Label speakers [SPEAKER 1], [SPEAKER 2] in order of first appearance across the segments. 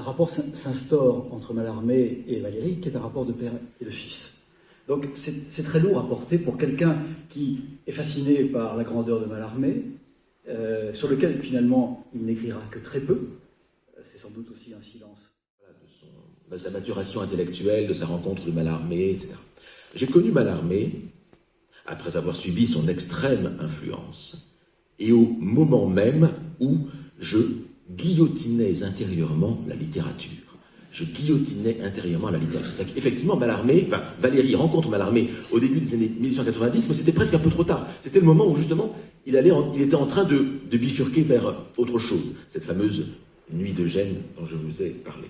[SPEAKER 1] rapport s'instaure entre Mallarmé et Valéry, qui est un rapport de père et de fils. Donc c'est très lourd à porter pour quelqu'un qui est fasciné par la grandeur de Mallarmé, sur lequel finalement il n'écrira que très peu. C'est sans doute aussi un silence.
[SPEAKER 2] De sa maturation intellectuelle, de sa rencontre de Mallarmé, etc. J'ai connu Mallarmé après avoir subi son extrême influence, et au moment même où je guillotinais intérieurement la littérature. Je guillotinais intérieurement la littérature. Effectivement, Valéry rencontre Mallarmé au début des années 1890, mais c'était presque un peu trop tard. C'était le moment où, justement, il était en train de bifurquer vers autre chose, cette fameuse nuit de Gênes dont je vous ai parlé.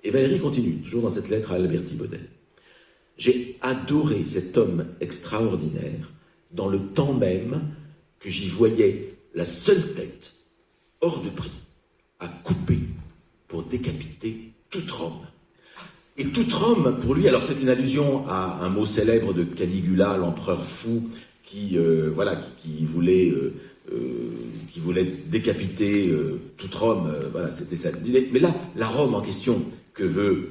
[SPEAKER 2] Et Valéry continue, toujours dans cette lettre à Alberti Bodel. J'ai adoré cet homme extraordinaire dans le temps même que j'y voyais la seule tête, hors de prix, à couper pour décapiter toute Rome. Et toute Rome, pour lui, alors c'est une allusion à un mot célèbre de Caligula, l'empereur fou, qui voulait décapiter toute Rome. Voilà, c'était ça. Mais là, la Rome en question que veut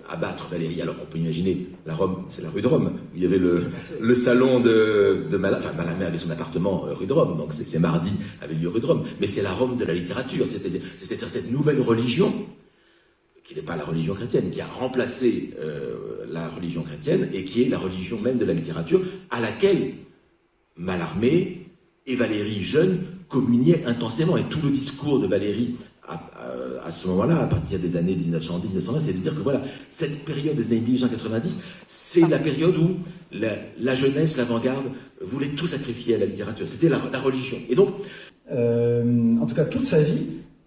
[SPEAKER 2] abattre Valéry. Alors on peut imaginer, la Rome, c'est la rue de Rome, où il y avait le salon de Mallarmé. Enfin, Mallarmé avait son appartement rue de Rome, donc c'est mardi avait lieu rue de Rome. Mais c'est la Rome de la littérature, c'est-à-dire cette nouvelle religion, qui n'est pas la religion chrétienne, qui a remplacé la religion chrétienne, et qui est la religion même de la littérature, à laquelle Mallarmé et Valéry jeune communiaient intensément. Et tout le discours de Valéry à ce moment-là, à partir des années 1910-1920, c'est de dire que voilà, cette période des années 1890, c'est la période où la jeunesse, l'avant-garde, voulait tout sacrifier à la littérature. C'était la religion. Et donc,
[SPEAKER 1] en tout cas, toute sa vie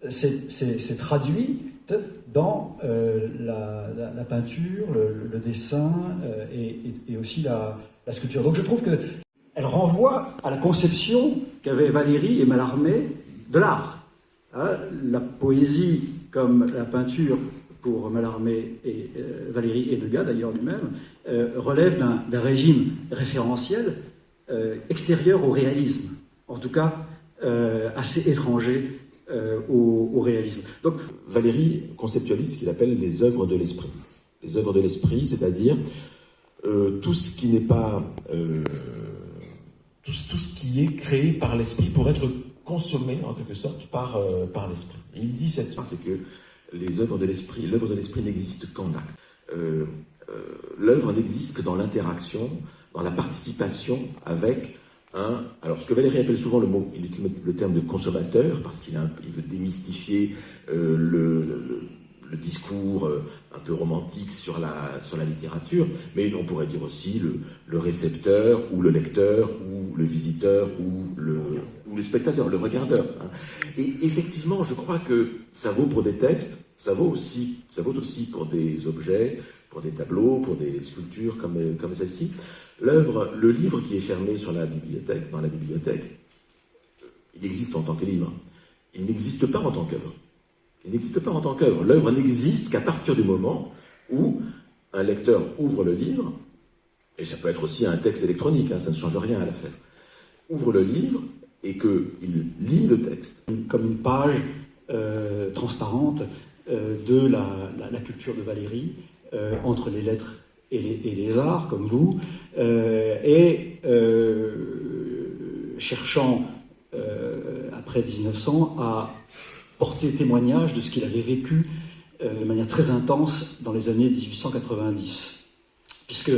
[SPEAKER 1] s'est traduite dans la peinture, le dessin et aussi la sculpture. Donc je trouve qu'elle renvoie à la conception qu'avaient Valéry et Mallarmé de l'art. La poésie, comme la peinture pour Mallarmé et Valéry, et Degas d'ailleurs lui-même, relève d'un régime référentiel extérieur au réalisme, en tout cas assez étranger au réalisme. Donc,
[SPEAKER 2] Valéry conceptualise ce qu'il appelle les œuvres de l'esprit. Les œuvres de l'esprit, c'est-à-dire tout ce qui n'est pas... tout ce qui est créé par l'esprit pour être consommé en quelque sorte par l'esprit. Et il dit cette chose, c'est que l'œuvre de l'esprit n'existe qu'en acte. L'œuvre n'existe que dans l'interaction, dans la participation avec alors ce que Valéry appelle souvent il utilise le terme de consommateur, parce qu'il veut démystifier le discours un peu romantique sur la littérature, mais on pourrait dire aussi le récepteur, ou le lecteur, ou le visiteur, ou le spectateur, le regardeur. Et effectivement, je crois que ça vaut pour des textes, ça vaut aussi pour des objets, pour des tableaux, pour des sculptures comme celle-ci. Le livre qui est fermé dans la bibliothèque, il existe en tant que livre. Il n'existe pas en tant qu'œuvre. Il n'existe pas en tant qu'œuvre. L'œuvre n'existe qu'à partir du moment où un lecteur ouvre le livre, et ça peut être aussi un texte électronique, ça ne change rien à l'affaire, ouvre le livre et qu'il lit le texte.
[SPEAKER 1] Comme une page transparente de la culture de Valéry, entre les lettres et les arts, comme vous, cherchant, après 1900, à porter témoignage de ce qu'il avait vécu de manière très intense dans les années 1890. Puisque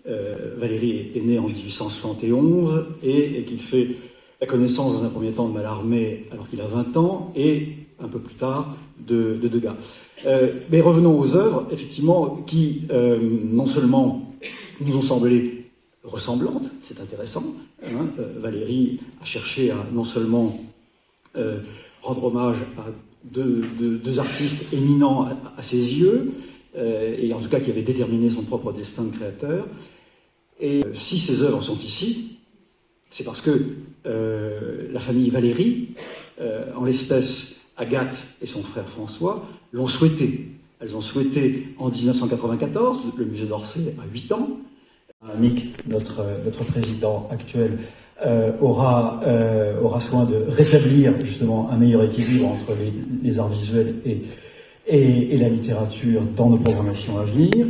[SPEAKER 1] Valéry est né en 1871 et qu'il fait la connaissance dans un premier temps de Mallarmé alors qu'il a 20 ans et un peu plus tard de Degas. Mais revenons aux œuvres, effectivement, qui non seulement nous ont semblé ressemblantes, c'est intéressant, Valéry a cherché à non seulement rendre hommage à deux artistes éminents à ses yeux, et en tout cas qui avaient déterminé son propre destin de créateur. Et si ces œuvres sont ici, c'est parce que la famille Valéry, en l'espèce Agathe et son frère François, l'ont souhaité. Elles ont souhaité en 1994, le musée d'Orsay a 8 ans. Mick, notre président actuel, aura soin de rétablir justement un meilleur équilibre entre les arts visuels et la littérature dans nos programmations à venir.